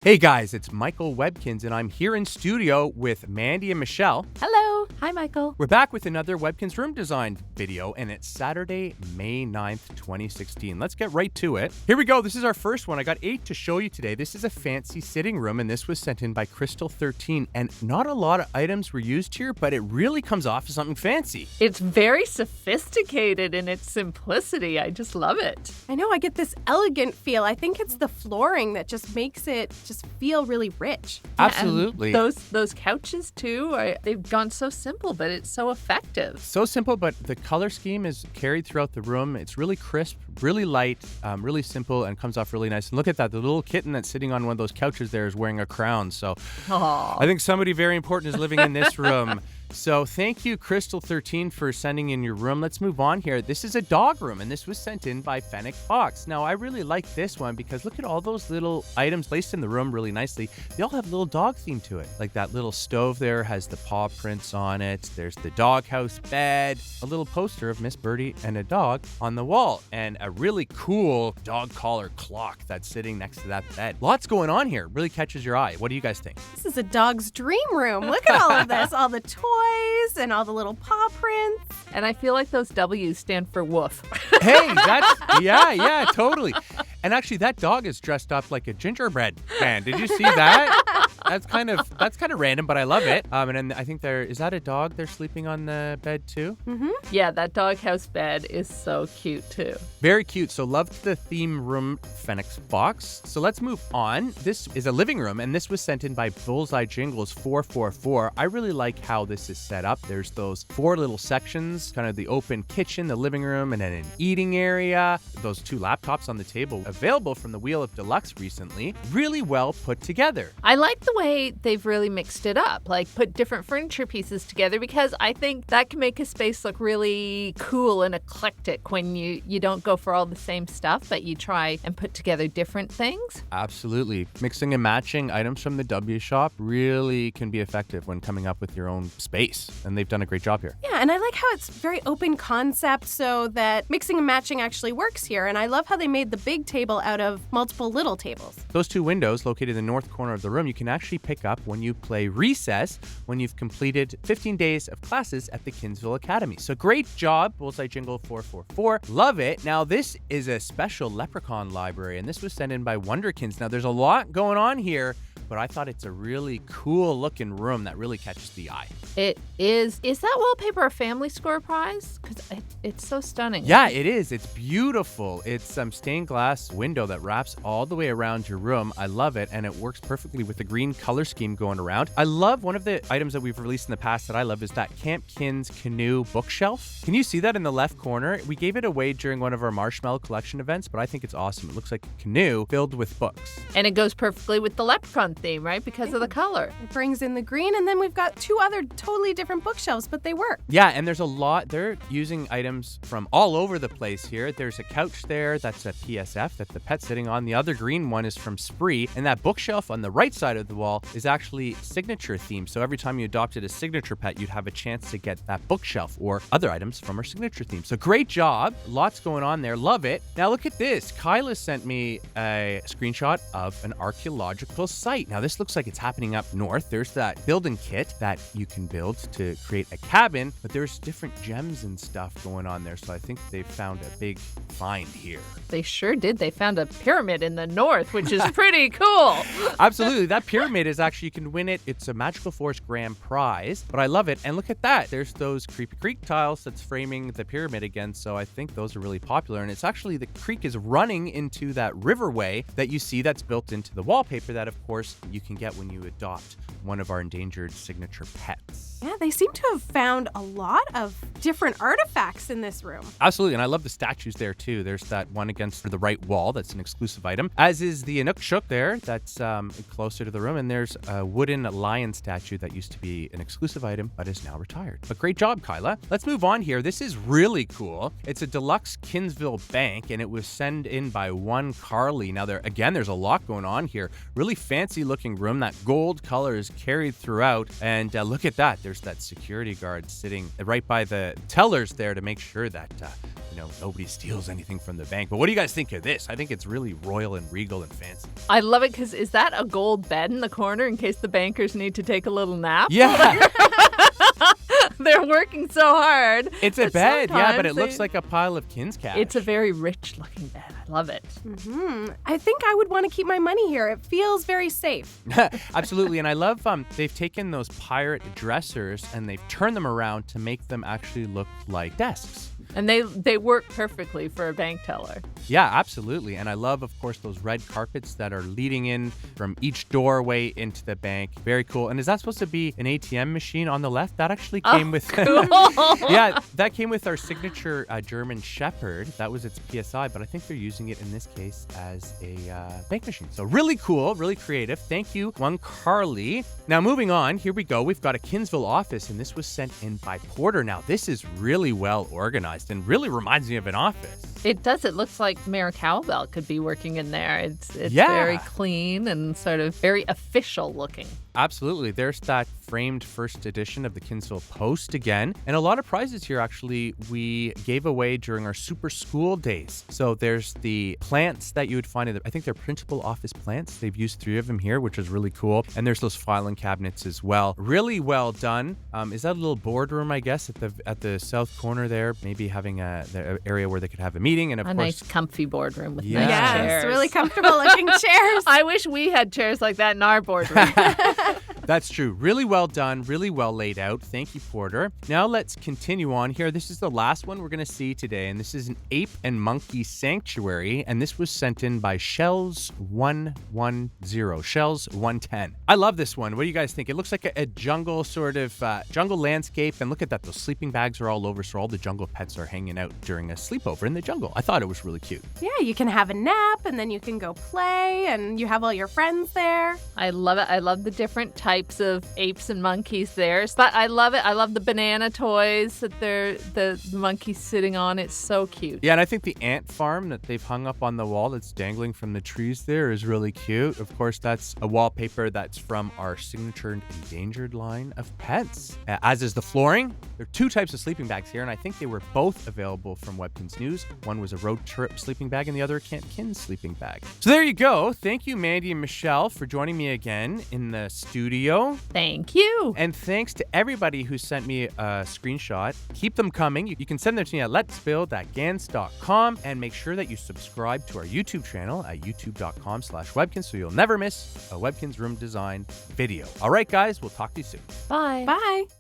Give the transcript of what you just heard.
Hey guys, it's Michael Webkinz, and I'm here in studio with Mandy and Michelle. Hello. Hi, Michael. We're back with another Webkinz Room Design video, and it's Saturday, May 9th, 2016. Let's get right to it. Here we go. This is our first one. I got 8 to show you today. This is a fancy sitting room, and this was sent in by Chrystal13, and not a lot of items were used here, but it really comes off as something fancy. It's very sophisticated in its simplicity. I just love it. I know, I get this elegant feel. I think it's the flooring that just makes it just feel really rich. Absolutely. And those couches, too, they've gone so simple, but it's so effective. So simple, but the color scheme is carried throughout the room. It's really crisp, really light, really simple, and comes off really nice. And look at that. The little kitten that's sitting on one of those couches there is wearing a crown. So Aww. I think somebody very important is living in this room. So thank you, Chrystal13, for sending in your room. Let's move on here. This is a dog room, and this was sent in by FennecFox. Now, I really like this one because look at all those little items placed in the room really nicely. They all have a little dog theme to it. Like that little stove there has the paw prints on it. There's the doghouse bed, a little poster of Miss Birdie and a dog on the wall, and a really cool dog collar clock that's sitting next to that bed. Lots going on here. Really catches your eye. What do you guys think? This is a dog's dream room. Look at all of this, all the toys and all the little paw prints. And I feel like those W's stand for woof. Hey, yeah, totally. And actually, that dog is dressed up like a gingerbread man. Did you see that? That's kind of random, but I love it. And then I think is that a dog they're sleeping on the bed too? Mm-hmm. Yeah, that doghouse bed is so cute too. Very cute. So loved the theme room FennecFox. So let's move on. This is a living room, and this was sent in by Bullseye Jingles 444. I really like how this is set up. There's those 4 little sections, kind of the open kitchen, the living room, and then an eating area. Those 2 laptops on the table, available from the Wheel of Deluxe recently. Really well put together. I like the way they've really mixed it up, like put different furniture pieces together, because I think that can make a space look really cool and eclectic when you don't go for all the same stuff, but you try and put together different things. Absolutely. Mixing and matching items from the W shop really can be effective when coming up with your own space, and they've done a great job here. Yeah, and I like how it's very open concept so that mixing and matching actually works here. And I love how they made the big table out of multiple little tables. Those 2 windows located in the north corner of the room, you can actually pick up when you play recess when you've completed 15 days of classes at the KINZVILLE Academy. So great job, Bullseye Jingle 444. Love it. Now, this is a special Leprechaun library, and this was sent in by Wonderkins. Now, there's a lot going on here, but I thought it's a really cool looking room that really catches the eye. It is. Is that wallpaper a family score prize? Because it's so stunning. Yeah, it is. It's beautiful. It's some stained glass window that wraps all the way around your room. I love it, and it works perfectly with the green color scheme going around. I love one of the items that we've released in the past that I love is that Camp Kins Canoe bookshelf. Can you see that in the left corner? We gave it away during one of our Marshmallow Collection events, but I think it's awesome. It looks like a canoe filled with books. And it goes perfectly with the Leprechaun theme, right? Because of the color. It brings in the green, and then we've got 2 other totally different bookshelves, but they work. Yeah, and there's a lot. They're using items from all over the place here. There's a couch there that's a PSF that the pet's sitting on. The other green one is from Spree, and that bookshelf on the right side of the wall is actually signature themed. So every time you adopted a signature pet, you'd have a chance to get that bookshelf or other items from our signature theme. So great job. Lots going on there. Love it. Now look at this. Kayla sent me a screenshot of an archaeological site. Now this looks like it's happening up north. There's that building kit that you can build to create a cabin, but there's different gems and stuff going on there. So I think they found a big find here. They sure did. They found a pyramid in the north, which is pretty cool. Absolutely. That pyramid is actually, you can win it. It's a Magical Forest grand prize, but I love it. And look at that. There's those Creepy Creek tiles that's framing the pyramid again. So I think those are really popular. And it's actually, the creek is running into that riverway that you see that's built into the wallpaper that, of course, you can get when you adopt one of our endangered signature pets. Yeah, they seem to have found a lot of different artifacts in this room. Absolutely, and I love the statues there too. There's that one against the right wall that's an exclusive item, as is the Inukshuk there that's closer to the room, and there's a wooden lion statue that used to be an exclusive item but is now retired. But great job, Kayla. Let's move on here. This is really cool. It's a deluxe KINZVILLE bank, and it was sent in by one Carly. Now, there's a lot going on here. Really fancy looking room. That gold color is carried throughout. And look at that. There's that security guard sitting right by the tellers there to make sure that nobody steals anything from the bank. But what do you guys think of this? I think it's really royal and regal and fancy. I love it because is that a gold bed in the corner in case the bankers need to take a little nap? Yeah. They're working so hard. It's a bed, yeah, but it looks like a pile of Kinz cash. It's a very rich looking bed. I love it. I think I would want to keep my money here. It feels very safe. Absolutely. And I love they've taken those pirate dressers and they've turned them around to make them actually look like desks. And they work perfectly for a bank teller. Yeah, absolutely. And I love, of course, those red carpets that are leading in from each doorway into the bank. Very cool. And is that supposed to be an ATM machine on the left? That actually came with... Cool. Yeah, that came with our signature German Shepherd. That was its PSI, but I think they're using it in this case as a bank machine. So really cool, really creative. Thank you, one Carly. Now, moving on, here we go. We've got a KINZVILLE office, and this was sent in by Porter. Now, this is really well organized and really reminds me of an office. It does. It looks like Mayor Cowbell could be working in there. It's Yeah. very clean and sort of very official looking. Absolutely. There's that framed first edition of the KINZVILLE Post again. And a lot of prizes here, actually, we gave away during our super school days. So there's the plants that you would find, I think they're principal office plants. They've used 3 of them here, which is really cool. And there's those filing cabinets as well. Really well done. Is that a little boardroom, I guess, at the south corner there? Maybe having the area where they could have a meeting. And of A course, nice comfy boardroom with Yeah. nice chairs. Yes, really comfortable looking chairs. I wish we had chairs like that in our boardroom. That's true. Really well done. Really well laid out. Thank you, Porter. Now let's continue on here. This is the last one we're going to see today, and this is an Ape and Monkey Sanctuary, and this was sent in by chels 110. chels 110. I love this one. What do you guys think? It looks like a jungle sort of jungle landscape, and look at that. Those sleeping bags are all over, so all the jungle pets are hanging out during a sleepover in the jungle. I thought it was really cute. Yeah, you can have a nap and then you can go play and you have all your friends there. I love it. I love the different types of apes and monkeys there. But I love it. I love the banana toys that the monkey's sitting on. It's so cute. Yeah, and I think the ant farm that they've hung up on the wall that's dangling from the trees there is really cute. Of course, that's a wallpaper that's from our signature endangered line of pets. As is the flooring. There are 2 types of sleeping bags here, and I think they were both available from Webkinz News. One was a road trip sleeping bag, and the other a Camp Kinz sleeping bag. So there you go. Thank you, Mandy and Michelle, for joining me again in the studio. Thank you. And thanks to everybody who sent me a screenshot. Keep them coming. You can send them to me at letsbuild@gans.com, and make sure that you subscribe to our YouTube channel at youtube.com/Webkinz so you'll never miss a Webkinz Room Design video. All right, guys, we'll talk to you soon. Bye. Bye.